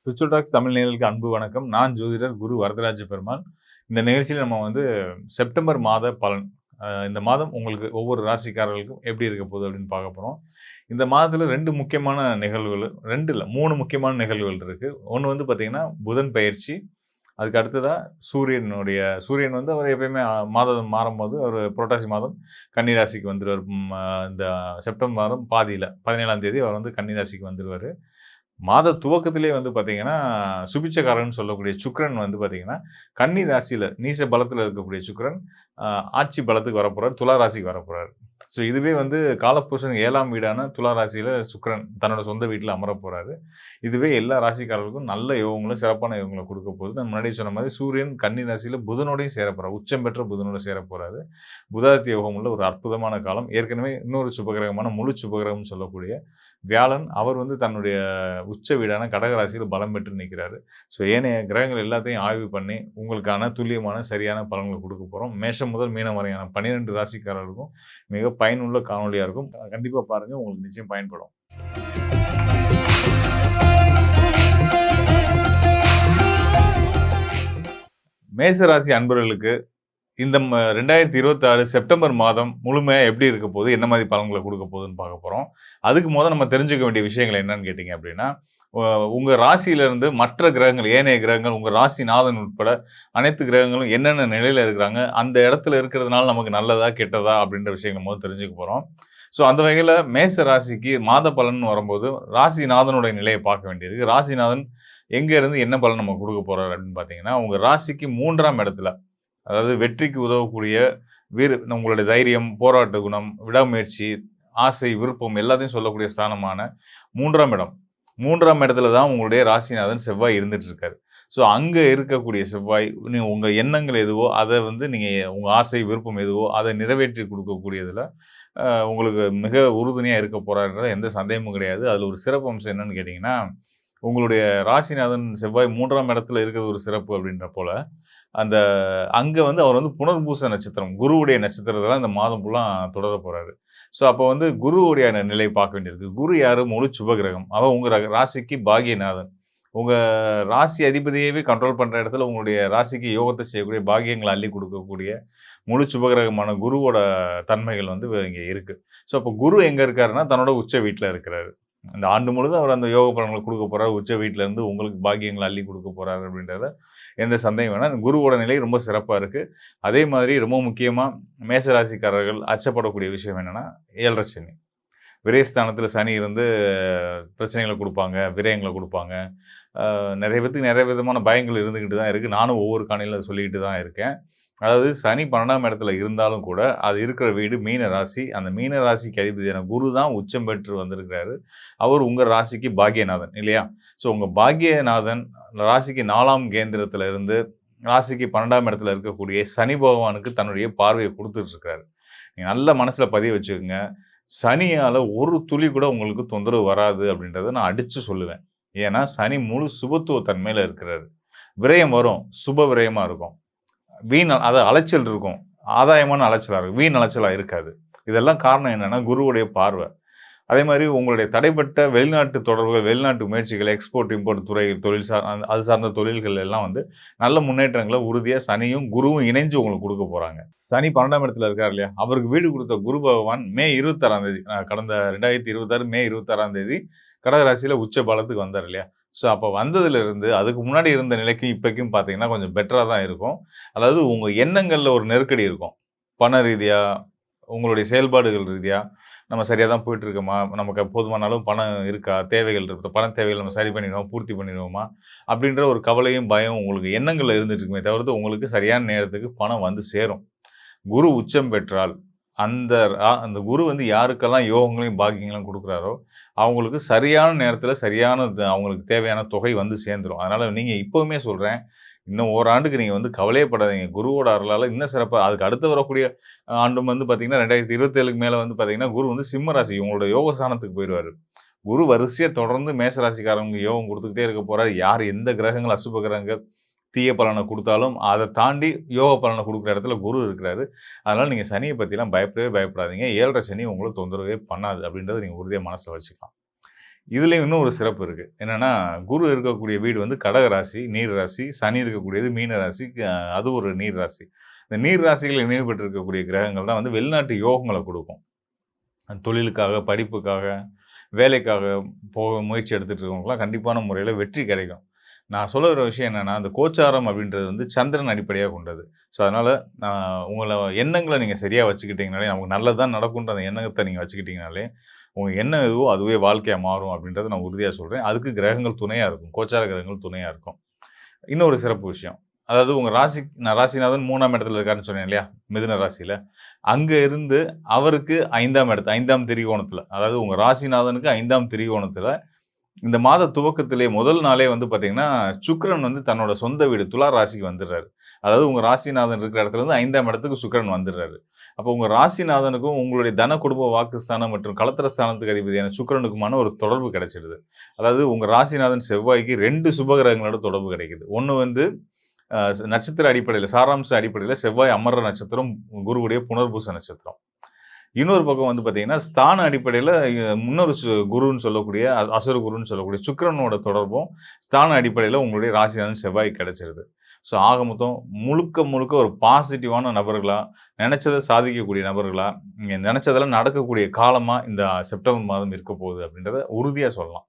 Spiritual tax Tamil நேயர்களுக்கு அன்பு வணக்கம். நான் ஜோதிடர் குரு வரதராஜ பெருமாள். இந்த நிகழ்ச்சியில நம்ம செப்டம்பர் மாத பலன். இந்த மாதம் உங்களுக்கு ஒவ்வொரு ராசிக்காரர்களுக்கும் எப்படி இருக்க போகுது அப்படின்னு பார்க்க போறோம். இந்த மாதத்துல 2 முக்கியமான நிகழ்வுகள் 2 இல்ல 3 முக்கியமான நிகழ்வுகள் இருக்கு. ஒண்ணு பார்த்தீங்கன்னா, புதன் பெயர்ச்சி. அதுக்கு அடுத்ததா சூரியன் அவர் எப்பயுமே மாதம் மாறும்போது அவரு புரட்டாசி மாதம் கன்னி ராசிக்கு வந்துருவாரு. இந்த செப்டம்பர் மாதம் பாதியில 17ஆம் தேதி அவர் கன்னி ராசிக்கு வந்துருவாரு. மாத துவக்கத்திலே பார்த்தீங்கன்னா, சுபிட்சக்காரன்னு சொல்லக்கூடிய சுக்கிரன் பார்த்தீங்கன்னா, கன்னி ராசியில நீச பலத்தில இருக்கக்கூடிய சுக்கிரன், அ ஆட்சி பலத்துக்கு வரப்போறார். துலா ராசிக்கு வரப்போறார். ஸோ இதுவே காலபுருஷன் 7ஆம் வீடான துலா ராசியில சுக்கிரன் தன்னோட சொந்த வீட்ல அமரப் போறாரு. இதுவே எல்லா ராசிக்காரர்களுக்கும் நல்ல யோகங்களும், சிறப்பான யோகங்கள குடுக்க போகுது. நான் முன்னாடியே சொன்ன மாரி சூரியன் கன்னி ராசியில புதனோடையும் சேரப் போறார். உச்சம் பெற்ற புதனோட சேரப் போறாரு. புதாதித்ய யோகம் உள்ள ஒரு அற்புதமான காலம். ஏற்கனவே இன்னொரு சுபகிரகமான முழு சுபகிரகம்னு சொல்லக்கூடிய வியாழன் அவர் தன்னுடைய உச்ச வீடான கடக ராசியில பலம் பெற்று நிற்கிறாரு. ஸோ ஏனைய கிரகங்கள் எல்லாத்தையும் ஆய்வு பண்ணி உங்களுக்கான துல்லியமான சரியான பலன்களை கொடுக்க போறோம். மேஷம் முதல் மீனம் வரையான 12 ராசிக்காரர்களுக்கும் மிக பயனுள்ள காணொளியா இருக்கும். கண்டிப்பா பாருங்க. உங்களுக்கு நிச்சயம் பயன்படும். மேஷ ராசி அன்பர்களுக்கு இந்த 2026 செப்டம்பர் மாதம் முழுமையா எப்படி இருக்க போகுது? என்ன மாதிரி பலன்கள குடுக்க போகுதுன்னு பார்க்க போறோம். அதுக்கு நம்ம தெரிஞ்சுக்க வேண்டிய விஷயங்கள் என்னன்னு கேட்டீங்க அப்படின்னா, உங்க ராசியிலிருந்து மற்ற கிரகங்கள், ஏனைய கிரகங்கள், உங்க ராசிநாதன் உட்பட அனைத்து கிரகங்களும் என்னென்ன நிலையில இருக்கிறாங்க, அந்த இடத்துல இருக்கிறதுனால நமக்கு நல்லதா, கெட்டதா அப்படின்ற விஷயங்கள முதல்ல தெரிஞ்சுக்க போறோம். ஸோ அந்த வகையில மேஷ ராசிக்கு மாத பலன்னு வரும்போது, ராசிநாதனுடைய நிலைய பார்க்க வேண்டியிருக்கு. ராசிநாதன் எங்க இருந்து என்ன பலன் நமக்கு குடுக்க போறாரு அப்படின்னு பார்த்தீங்கன்னா, உங்க ராசிக்கு 3ஆம் இடத்துல, அதாவது வெற்றிக்கு உதவக்கூடிய உங்களுடைய தைரியம், போராட்ட குணம், விடாமுயற்சி, ஆசை, விருப்பம் எல்லாத்தையும் சொல்லக்கூடிய ஸ்தானமான 3ஆம் இடம். 3ஆம் இடத்துல தான் உங்களுடைய ராசிநாதன் செவ்வாய் இருந்துட்டு இருக்காரு. ஸோ அங்க இருக்கக்கூடிய செவ்வாய், உங்க எண்ணங்கள் எதுவோ அத நீங்க உங்க ஆசை, விருப்பம் எதுவோ அத நிறைவேற்றி குடுக்கக்கூடியதுல உங்களுக்கு மிக உறுதுணையா இருக்க போறாருன்றதுல எந்த சந்தேகமும் கிடையாது. அதுல ஒரு சிறப்பு அம்சம் என்னன்னு கேட்டீங்கன்னா, உங்களுடைய ராசிநாதன் செவ்வாய் 3ஆம் இடத்துல இருக்கிறது ஒரு சிறப்பு அப்படின்ற போல, அந்த அங்க அவர் புனர்பூச நட்சத்திரம், குருவுடைய நட்சத்திரத்தில இந்த மாதம் ஃபுல்லா தொடரப் போறாரு. ஸோ அப்போ குருவுடைய நிலை பார்க்க வேண்டியிருக்கு. குரு யாரு? முழு சுபகிரகம். அவன் உங்க ராசிக்கு பாக்கியநாதன். உங்க ராசி அதிபதியவே கண்ட்ரோல் பண்ற இடத்துல உங்களுடைய ராசிக்கு யோகத்த செய்யக்கூடிய பாக்கியங்கள அள்ளி குடுக்கக்கூடிய முழு சுபகிரகமான குருவோட தன்மைகள் இங்க இருக்கு. ஸோ அப்போ குரு எங்க இருக்காருன்னா, தன்னோட உச்ச வீட்ல இருக்கிறாரு. இந்த ஆண்டு முழுதும் அவர் அந்த யோக பலன்கள குடுக்க போறாரு. உச்ச வீட்ல இருந்து உங்களுக்கு பாக்கியங்கள அள்ளி குடுக்க போறாரு அப்படின்றதுல எந்த சந்தேகம் வேணாம். குருவோட நிலை ரொம்ப சிறப்பா இருக்கு. அதே மாதிரி ரொம்ப முக்கியமா மேஷ ராசிக்காரர்கள் அச்சப்படக்கூடிய விஷயம் என்னன்னா, 7 சனி. விரயஸ்தானத்துல சனி பிரச்சனைகள குடுப்பாங்க, விரயங்கள குடுப்பாங்க. நெறைய பேத்துக்கு நெறைய விதமான பயங்கள் இருந்துகிட்டு தான் இருக்கு. நானும் ஒவ்வொரு காணொளியில சொல்லிக்கிட்டு தான் இருக்கேன். அதாவது சனி 12ஆம் இடத்துல இருந்தாலும் கூட, அது இருக்கிற வீடு மீன ராசி. அந்த மீன ராசிக்கு அதிபதியான குரு தான் உச்சம் பெற்று வந்திருக்கிறாரு. அவர் உங்க ராசிக்கு பாக்கியநாதன் இல்லையா? ஸோ உங்க பாக்கியநாதன் ராசிக்கு 4ஆம் கேந்திரத்துல இருந்து ராசிக்கு 12ஆம் இடத்துல இருக்கக்கூடிய சனி பகவானுக்கு தன்னுடைய பார்வைய குடுத்துட்டு இருக்காரு. நீங்க நல்லா மனசுல பதிய வச்சுக்கங்க. சனியால ஒரு துளி கூட உங்களுக்கு தொந்தரவு வராது அப்படின்றத நான் அடிச்சு சொல்லுவேன். ஏன்னா, சனி முழு சுபத்துவ தன்மையில இருக்கிறாரு. விரயம் வரும். சுப விரயமா இருக்கும். அலைச்சல் இருக்கும். ஆதாயமான அலைச்சலா இருக்கும். வீண் அலைச்சலா இருக்காது. இதெல்லாம் காரணம் என்னன்னா, குருவுடைய பார்வை. அதே மாரி உங்களுடைய தடைப்பட்ட வெளிநாட்டு தொடர்புகள், வெளிநாட்டு முயற்சிகள், எக்ஸ்போர்ட், இம்போர்ட் துறை, தொழில் அது சார்ந்த தொழில்கள் எல்லாம் நல்ல முன்னேற்றங்கள உறுதியா சனியும், குருவும் இணைஞ்சு உங்களுக்கு குடுக்க போறாங்க. சனி 12ஆம் இடத்துல இருக்காரு இல்லையா? அவருக்கு வீடு குடுத்த குரு பகவான் மே 26ஆம் தேதி, கடந்த 2026 மே 26ஆம் தேதி கடக ராசியில உச்ச பலத்துக்கு வந்தார் இல்லையா? ஸோ அப்ப வந்ததிலிருந்து அதுக்கு முன்னாடி இருந்த நிலைக்கும் இப்பக்கும் பார்த்தீங்கன்னா, கொஞ்சம் பெட்டரா தான் இருக்கும். அதாவது உங்க எண்ணங்கள்ல ஒரு நெருக்கடி இருக்கும். பண ரீதியா, உங்களுடைய செயல்பாடுகள் ரீதியா, நம்ம சரியா தான் போயிட்டு இருக்கோமா? நமக்கு போதுமான அளவு பணம் இருக்கா? தேவைகள் இருக்கு. பண தேவைகள் நம்ம சரி பண்ணிடுவோமா? பூர்த்தி பண்ணிடுவோமா? அப்படின்ற ஒரு கவலையும், பயம் உங்களுக்கு எண்ணங்கள்ல இருந்துட்டு இருக்குமே தவிர்த்து, உங்களுக்கு சரியான நேரத்துக்கு பணம் சேரும். குரு உச்சம் பெற்றால், அந்த அந்த குரு யாருக்கெல்லாம் யோகங்களையும், பாக்கியங்களையும் குடுக்குறாரோ, அவங்களுக்கு சரியான நேரத்தில சரியான அவங்களுக்கு தேவையான தொகை சேர்ந்துரும். அதனால நீங்க இப்பவுமே சொல்றேன், இன்னும் ஓராண்டுக்கு நீங்க கவலையே படாதீங்க. குருவோட அருளால இன்னும் சிறப்பா அதுக்கு அடுத்து வரக்கூடிய ஆண்டும் பார்த்தீங்கன்னா, 2027க்கு மேல பார்த்தீங்கன்னா, குரு சிம்ம ராசி உங்களோட யோக ஸ்தானத்துக்கு போயிருவாரு. குரு வரிசையா தொடர்ந்து மேஷ ராசிக்காரங்களுக்கு யோகம் குடுத்துக்கிட்டே இருக்க போறாரு. யார் எந்த கிரகங்கள், அசுப கிரகங்கள் தீய பலன குடுத்தாலும், அத தாண்டி யோக பலன குடுக்குற இடத்துல குரு இருக்கிறாரு. அதனால நீங்க சனிய பத்திலாம் பயப்படவே பயப்படாதீங்க. 7 சனி உங்கள தொந்தரவே பண்ணாது அப்படின்றத நீங்க உறுதியா மனசுல வச்சுக்கலாம். இதுலயும் இன்னும் ஒரு சிறப்பு இருக்கு. என்னன்னா, குரு இருக்கக்கூடிய வீடு வந்து கடக ராசி, நீர் ராசி. சனி இருக்கக்கூடியது மீன ராசி. அது ஒரு நீர் ராசி. இந்த நீர் ராசிகள் இணைவு பெற்றிருக்கக்கூடிய கிரகங்கள் தான் வந்து வெளிநாட்டு யோகங்கள குடுக்கும். தொழிலுக்காக, படிப்புக்காக, வேலைக்காக போக முயற்சி எடுத்துட்டு இருக்கவங்களுக்குலாம் கண்டிப்பான முறையில வெற்றி கிடைக்கும். நான் சொல்ல வர விஷயம் என்னன்னா, அந்த கோச்சாரம் அப்படின்றது வந்து சந்திரன் அடிப்படையா கொண்டது. ஸோ, அதனால நான் உங்கள எண்ணங்கள நீங்க சரியா வச்சுக்கிட்டீங்கனாலே, நமக்கு நல்லது தான் நடக்குன்ற அந்த எண்ணத்த நீங்க வச்சுக்கிட்டீங்கனாலே, உங்க எண்ணம் எதுவோ அதுவே வாழ்க்கையா மாறும் அப்படின்றத நான் உறுதியா சொல்றேன். அதுக்கு கிரகங்கள் துணையா இருக்கும். கோச்சார கிரகங்கள் துணையா இருக்கும். இன்னொரு சிறப்பு விஷயம். அதாவது உங்க ராசிநாதன் 3ஆம் இடத்துல இருக்காருன்னு சொன்னேன் இல்லையா? மிதுன ராசியில. அங்க இருந்து அவருக்கு 5ஆம் திரிகோணத்துல, அதாவது உங்க ராசிநாதனுக்கு 5ஆம் திரிகோணத்துல இந்த மாத துவக்கத்திலே முதல் நாளே வந்து பார்த்தீங்கன்னா, சுக்கிரன் வந்து தன்னோட சொந்த வீடு துலா ராசிக்கு வந்துடுறாரு. அதாவது உங்க ராசிநாதன் இருக்கிற இடத்துல இருந்து 5ஆம் இடத்துக்கு சுக்கிரன் வந்துடுறாரு. அப்போ உங்க ராசிநாதனுக்கும் உங்களுடைய தன, குடும்ப, வாக்குஸ்தானம் மற்றும் களத்திர ஸ்தானத்துக்கு அதிபதியான சுக்கிரனுக்குமான ஒரு தொடர்பு கிடைச்சிடுது. அதாவது உங்க ராசிநாதன் செவ்வாய்க்கு 2 சுபகிரகங்களோட தொடர்பு கிடைக்குது. ஒண்ணு வந்து நட்சத்திர அடிப்படையில, சாராம்ச அடிப்படையில செவ்வாய் அமர்ற நட்சத்திரம் குருவுடைய புனர்பூச நட்சத்திரம். இன்னொரு பக்கம் வந்து பார்த்தீங்கன்னா, ஸ்தான அடிப்படையில முன்னொரு குருன்னு சொல்லக்கூடிய அசுர குருன்னு சொல்லக்கூடிய சுக்கிரனோட தொடர்பும் ஸ்தான அடிப்படையில உங்களுடைய ராசிநாதன் செவ்வாய்க்கு கிடைச்சிருது. ஸோ ஆக மொத்தம் முழுக்க முழுக்க ஒரு பாசிட்டிவான நபர்களா, நெனைச்சத சாதிக்கக்கூடிய நபர்களா, நீங்க நெனைச்சதெல்லாம் நடக்கக்கூடிய காலமா இந்த செப்டம்பர் மாதம் இருக்க போகுது அப்படின்றத உறுதியா சொல்லலாம்.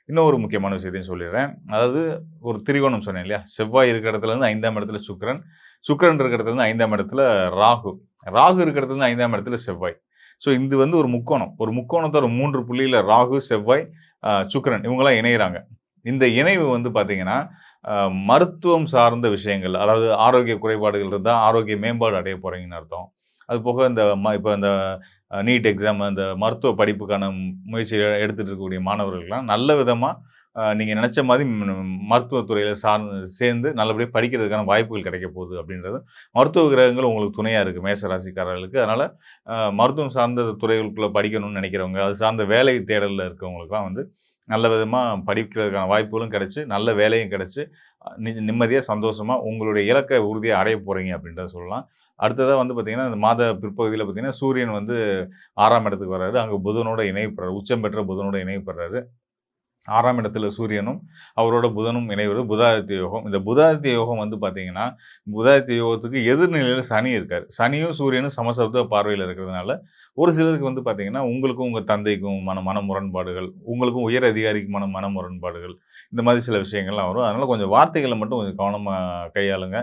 இன்னொரு முக்கியமான விஷயத்தையும் சொல்லிடுறேன். அதாவது ஒரு திரிகோணம் சொன்னேன் இல்லையா? செவ்வாய் இருக்கிற இடத்துல இருந்து 5ஆம் இடத்துல சுக்கிரன், சுக்கிரன் இருக்கிற இடத்துல இருந்து 5ஆம் இடத்துல ராகு, ராகு இருக்கிற இடத்துல இருந்து 5ஆம் இடத்துல செவ்வாய். ஸோ இது வந்து ஒரு முக்கோணம். ஒரு முக்கோணத்தோட 3 புள்ளியில ராகு, செவ்வாய், சுக்கிரன் இவங்கலாம் இணையிறாங்க. இந்த இணைவு வந்து பார்த்தீங்கன்னா, மருத்துவம் சார்ந்த விஷயங்கள், அதாவது ஆரோக்கிய குறைபாடுகள் இருந்தா ஆரோக்கிய மேம்பாடு அடைய போறீங்கன்னு அர்த்தம். அதுபோக இந்த இப்ப இந்த நீட் எக்ஸாம் அந்த மருத்துவ படிப்புக்கான முயற்சி எடுத்துட்டு இருக்கக்கூடிய மாணவர்களுக்கெல்லாம் நல்ல விதமா நீங்க நினைச்ச மாதிரி மருத்துவத் துறையில சேர்ந்து நல்லபடியா படிக்கிறதுக்கான வாய்ப்புகள் கிடைக்க போகுது அப்படின்றது மருத்துவ கிரகங்கள் உங்களுக்கு துணையா இருக்கு மேச ராசிக்காரர்களுக்கு. அதனால மருத்துவம் சார்ந்த துறைகளுக்குள்ள படிக்கணும்னு நினைக்கிறவங்க, அது சார்ந்த வேலை தேடல்ல இருக்கவங்களுக்குலாம் வந்து நல்ல விதமா படிக்கிறதுக்கான வாய்ப்புகளும் கிடைச்சு, நல்ல வேலையும் கிடைச்சு, நிம்மதியா, சந்தோஷமா உங்களுடைய இலக்க உறுதியா அடைய போறீங்க அப்படின்றத சொல்லலாம். அடுத்ததா வந்து பார்த்தீங்கன்னா, இந்த மாத பிற்பகுதியில பார்த்தீங்கன்னா, சூரியன் வந்து 6ஆம் இடத்துக்கு வர்றாரு. அங்க புதனோட இணைவு பெறாரு. உச்சம் பெற்ற புதனோட இணைவு பெறாரு. 6ஆம் இடத்துல சூரியனும், அவரோட புதனும் இணைவது புதாதித்ய யோகம். இந்த புதாதித்ய யோகம் வந்து பார்த்தீங்கன்னா, புதாதித்ய யோகத்துக்கு எதிர்நிலையில சனி இருக்காரு. சனியும் சூரியனும் சமசப்த பார்வையில இருக்கிறதுனால, ஒரு சிலருக்கு வந்து பார்த்தீங்கன்னா, உங்களுக்கும் உங்க தந்தைக்கும் மன முரண்பாடுகள், உங்களுக்கும் உயர் அதிகாரிக்குமான மன முரண்பாடுகள், இந்த மாதிரி சில விஷயங்கள்லாம் வரும். அதனால கொஞ்சம் வார்த்தைகள மட்டும் கொஞ்சம் கவனமா கையாளுங்க.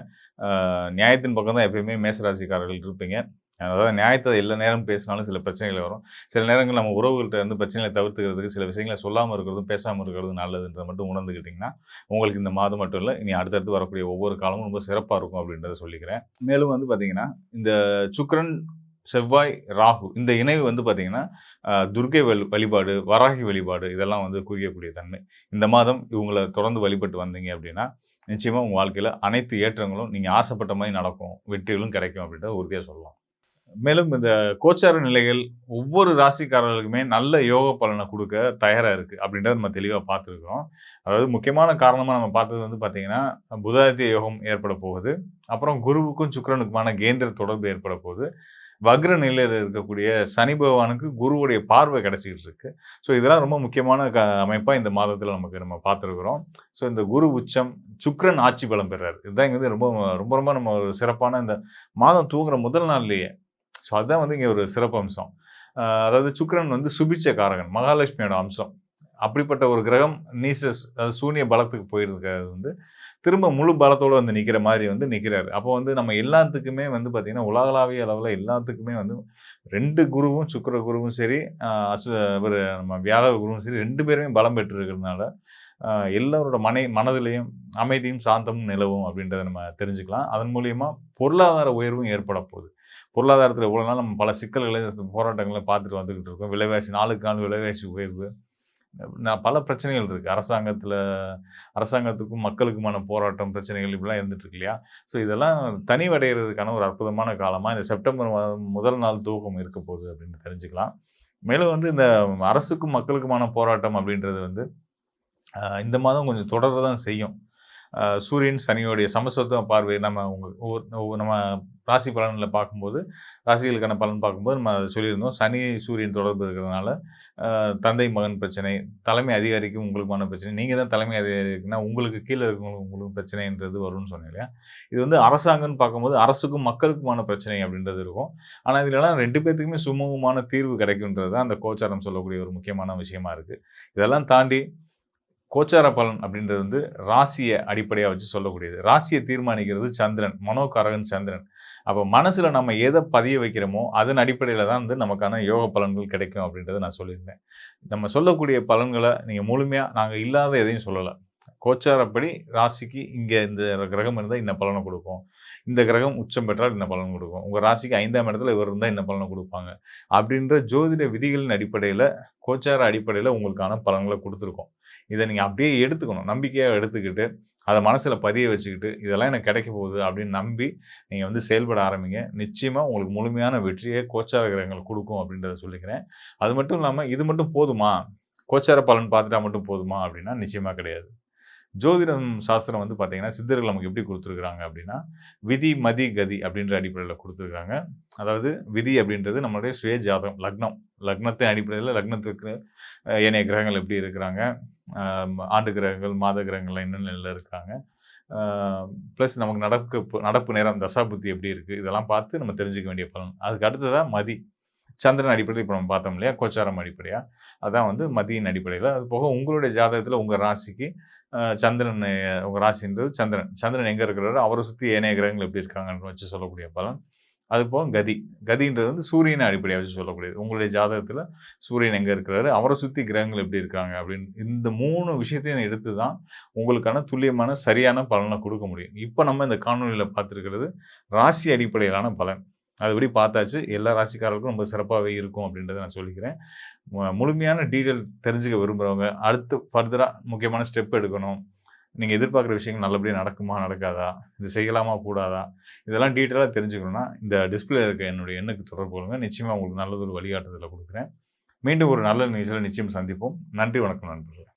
நியாயத்தின் பக்கம் தான் எப்பயுமே மேசராசிக்காரர்கள் இருப்பீங்க. அதாவது நியாயத்த எல்லா நேரமும் பேசினாலும் சில பிரச்சனைகள் வரும். சில நேரங்கள் நம்ம உறவுகள்ட்ட இருந்து பிரச்சனைகள தவிர்த்துக்கிறதுக்கு சில விஷயங்கள சொல்லாம இருக்கிறதும், பேசாம இருக்கிறதும் நல்லதுன்றத மட்டும் உணர்ந்துக்கிட்டீங்கன்னா, உங்களுக்கு இந்த மாதம் மட்டும் இல்ல, இனி அடுத்தடுத்து வரக்கூடிய ஒவ்வொரு காலமும் ரொம்ப சிறப்பா இருக்கும் அப்படின்றத சொல்லிக்கிறேன். மேலும் வந்து பார்த்தீங்கன்னா, இந்த சுக்கிரன், செவ்வாய், ராகு இந்த இணைவு வந்து பார்த்தீங்கன்னா, துர்க்கை வழிபாடு, வராகி வழிபாடு இதெல்லாம் வந்து குறிக்கக்கூடிய தன்மை. இந்த மாதம் இவங்கள தொடர்ந்து வழிபட்டு வந்தீங்க அப்படின்னா, நிச்சயமா உங்க வாழ்க்கையில அனைத்து ஏற்றங்களும் நீங்க ஆசைப்பட்ட மாரி நடக்கும். வெற்றிகளும் கிடைக்கும் அப்படின்றத உறுதியா சொல்லலாம். மேலும் இந்த கோச்சார நிலைகள் ஒவ்வொரு ராசிக்காரர்களுக்குமே நல்ல யோக பலனை குடுக்க தயாரா இருக்கு. அப்படின்றத நம்ம தெளிவா பார்த்துருக்கிறோம். அதாவது முக்கியமான காரணமா நம்ம பார்த்தது வந்து பார்த்தீங்கன்னா, புதாதித்ய யோகம் ஏற்பட போகுது. அப்புறம் குருவுக்கும் சுக்கிரனுக்குமான கேந்திர தொடர்பு ஏற்பட போகுது. வக்ர நிலையில இருக்கக்கூடிய சனி பகவானுக்கு குருவுடைய பார்வை கிடைச்சுக்கிட்டு இருக்கு. ஸோ இதெல்லாம் ரொம்ப முக்கியமான அமைப்பா இந்த மாதத்துல நம்ம பார்த்துருக்கிறோம். ஸோ இந்த குரு உச்சம், சுக்கிரன் ஆட்சி பலம் பெறாரு. இதுதான் இங்க வந்து ரொம்ப ரொம்ப ரொம்ப நம்ம ஒரு சிறப்பான இந்த மாதம் துவங்குற முதல் நாள்லயே ஸோ அதான் வந்து இங்க ஒரு சிறப்பம்சம். அதாவது சுக்கிரன் வந்து சுபிட்ச காரகன். மகாலட்சுமியோட அம்சம். அப்படிப்பட்ட ஒரு கிரகம் அதாவது சூனிய பலத்துக்கு போயிருக்கிறது வந்து, திரும்ப முழு பலத்தோட வந்து நிக்கிற மாரி வந்து நிக்கிறாரு. அப்போ வந்து நம்ம எல்லாத்துக்குமே வந்து பார்த்தீங்கன்னா, உலகளாவிய அளவுல எல்லாத்துக்குமே வந்து 2 குருவும், சுக்கிர குருவும் சரி, அ அசு இவரு நம்ம வியாழ குருவும் சரி 2 பேருமே பலம் பெற்று இருக்கிறதுனால, எல்லாரோட மனதிலயும் அமைதியும், சாந்தமும் நிலவும் அப்படின்றத நம்ம தெரிஞ்சுக்கலாம். அதன் மூலியமா பொருளாதார உயர்வும் ஏற்பட போகுது. பொருளாதாரத்தில இவ்வளோ நாள் நம்ம பல சிக்கல்கள, போராட்டங்கள பார்த்துட்டு வந்துகிட்டு இருக்கோம். விலைவாசி நாளுக்கு நாள் விலைவாசி உயர்வு. பல பிரச்சனைகள் இருக்கு. அரசாங்கத்துக்கும் மக்களுக்குமான போராட்டம், பிரச்சனைகள் இப்படிலாம் இருந்துட்டு இருக்கு இல்லையா? ஸோ இதெல்லாம் தணிவடையறதுக்கான ஒரு அற்புதமான காலமா இந்த செப்டம்பர் மாதம் முதல் நாள் துவக்கம் இருக்க போகுது அப்படின்னு தெரிஞ்சுக்கலாம். மேலும் வந்து இந்த அரசுக்கும் மக்களுக்குமான போராட்டம் அப்படின்றது வந்து இந்த மாதம் கொஞ்சம் தொடர தான் செய்யும். சூரியன், சனியோடைய சமசப்தம பார்வை நம்ம நம்ம ராசி பலன்கள பார்க்கும்போது, ராசிகளுக்கான பலன் பார்க்கும்போது நம்ம சொல்லியிருந்தோம். சனி, சூரியன் தொடர்பு இருக்கிறதுனால, தந்தை, மகன் பிரச்சனை, தலைமை அதிகாரிக்கும் உங்களுக்குமான பிரச்சனை. நீங்க தான் தலைமை அதிகாரின்னா, உங்களுக்கு கீழ இருக்கிறவங்களுக்கு உங்களுக்கு பிரச்சனைன்றது வரும்னு சொன்னேன் இல்லையா? இது வந்து அரசாங்கம்ன்னு பார்க்கும்போது, அரசுக்கும் மக்களுக்குமான பிரச்சனை அப்படின்றது இருக்கும். ஆனா, இதுலலாம் 2 பேத்துக்குமே சுமூகமான தீர்வு கிடைக்கும்ன்றது தான் அந்த கோச்சாரம் சொல்லக்கூடிய ஒரு முக்கியமான விஷயமா இருக்கு. இதெல்லாம் தாண்டி கோச்சார பலன் அப்படின்றது வந்து ராசிய அடிப்படையா வச்சு சொல்லக்கூடியது. ராசிய தீர்மானிக்கிறது சந்திரன். மனோகாரகன் சந்திரன். அப்ப மனசுல நம்ம எத பதிய வைக்கிறோமோ, அதன் அடிப்படையில தான் வந்து நமக்கான யோக பலன்கள் கிடைக்கும் அப்படின்றத நான் சொல்லியிருந்தேன். நம்ம சொல்லக்கூடிய பலன்கள நீங்க முழுமையா நாங்க இல்லாத எதையும் சொல்லல. கோச்சாரப்படி ராசிக்கு இங்க இந்த கிரகம் இருந்தா இந்த பலன குடுக்கும். இந்த கிரகம் உச்சம் பெற்றால் இந்த பலன் குடுக்கும். உங்க ராசிக்கு 5ஆம் இடத்துல இவர் இருந்தா இந்த பலன குடுப்பாங்க. அப்படின்ற ஜோதிட விதிகளின் அடிப்படையில, கோச்சார அடிப்படையில உங்களுக்கான பலன்கள குடுத்துருக்கோம். இத நீங்க அப்படியே எடுத்துக்கணும். நம்பிக்கையா எடுத்துக்கிட்டு, அத மனசுல பதிய வச்சுக்கிட்டு, இதெல்லாம் எனக்கு கிடைக்க போகுது அப்படின்னு நம்பி, நீங்க வந்து செயல்பட ஆரம்பிங்க. நிச்சயமா உங்களுக்கு முழுமையான வெற்றிய கோச்சார கிரகங்கள் குடுக்கும் அப்படின்றத சொல்லிக்கிறேன். அது மட்டும் இல்லாம, இது மட்டும் போதுமா? கோச்சார பலன் பார்த்துட்டா மட்டும் போதுமா? அப்படின்னா நிச்சயமா கிடையாது. ஜோதிடம் சாஸ்திரம் வந்து பார்த்தீங்கன்னா, சித்தர்கள் நமக்கு எப்படி குடுத்துருக்காங்க அப்படின்னா, விதி, மதி, கதி அப்படின்ற அடிப்படையில குடுத்துருக்காங்க. அதாவது விதி அப்படின்றது நம்மளுடைய சுய ஜாதகம், லக்னம். லக்னத்தின் அடிப்படையில லக்னத்துக்கு ஏனைய கிரகங்கள் எப்படி இருக்கிறாங்க, அ ஆண்டு கிரகங்கள், மாத கிரகங்கள்லாம் என்ன நிலையில இருக்கிறாங்க, அ பிளஸ் நமக்கு நடப்பு நேரம் தசாபுத்தி எப்படி இருக்கு, இதெல்லாம் பார்த்து நம்ம தெரிஞ்சுக்க வேண்டிய பலன். அதுக்கு அடுத்ததா மதி. சந்திரன் அடிப்படையில இப்ப நம்ம பார்த்தோம் இல்லையா? கோச்சாரம் அடிப்படையா. அதான் வந்து மதியின் அடிப்படையில. அது போக உங்களுடைய ஜாதகத்தில உங்க ராசிக்கு சந்திரன் உங்க ராசின்றது சந்திரன். சந்திரன் எங்க இருக்கிறாரோ, அவர சுத்தி ஏனைய கிரகங்கள் எப்படி இருக்காங்கன்னு வச்சு சொல்லக்கூடிய பலன். அதுபோக கதி. கதின்றது வந்து சூரியனை அடிப்படையா வச்சு சொல்லக்கூடியது. உங்களுடைய ஜாதகத்தில சூரியன் எங்க இருக்கிறாரு, அவர சுத்தி கிரகங்கள் எப்படி இருக்காங்க அப்படின்னு இந்த 3 விஷயத்தையும் எடுத்து தான் உங்களுக்கான துல்லியமான, சரியான பலன குடுக்க முடியும். இப்ப நம்ம இந்த காணொளியில பார்த்திருக்கிறது ராசி அடிப்படையிலான பலன். அதுபடி பார்த்தாச்சு. எல்லா ராசிக்காரர்களுக்கும் ரொம்ப சிறப்பாவே இருக்கும் அப்படின்றத நான் சொல்லிக்கிறேன். முழுமையான டீட்டெயில் தெரிஞ்சுக்க விரும்புறவங்க, அடுத்து ஃபர்தரா முக்கியமான ஸ்டெப் எடுக்கணும். நீங்க எதிர்பார்க்குற விஷயங்கள் நல்லபடியா நடக்குமா? நடக்காதா? இது செய்யலாமா? கூடாதா? இதெல்லாம் டீட்டெயிலா தெரிஞ்சுக்கணும்னா, இந்த டிஸ்ப்ளேல இருக்க என்னுடைய எண்ணுக்கு தொடர்பு கொள்ளுங்க. நிச்சயமா உங்களுக்கு நல்லதொரு வழிகாட்டுதல குடுக்குறேன். மீண்டும் ஒரு நல்ல நிகழ்ச்சியில நிச்சயம் சந்திப்போம். நன்றி, வணக்கம் நண்பர்களே.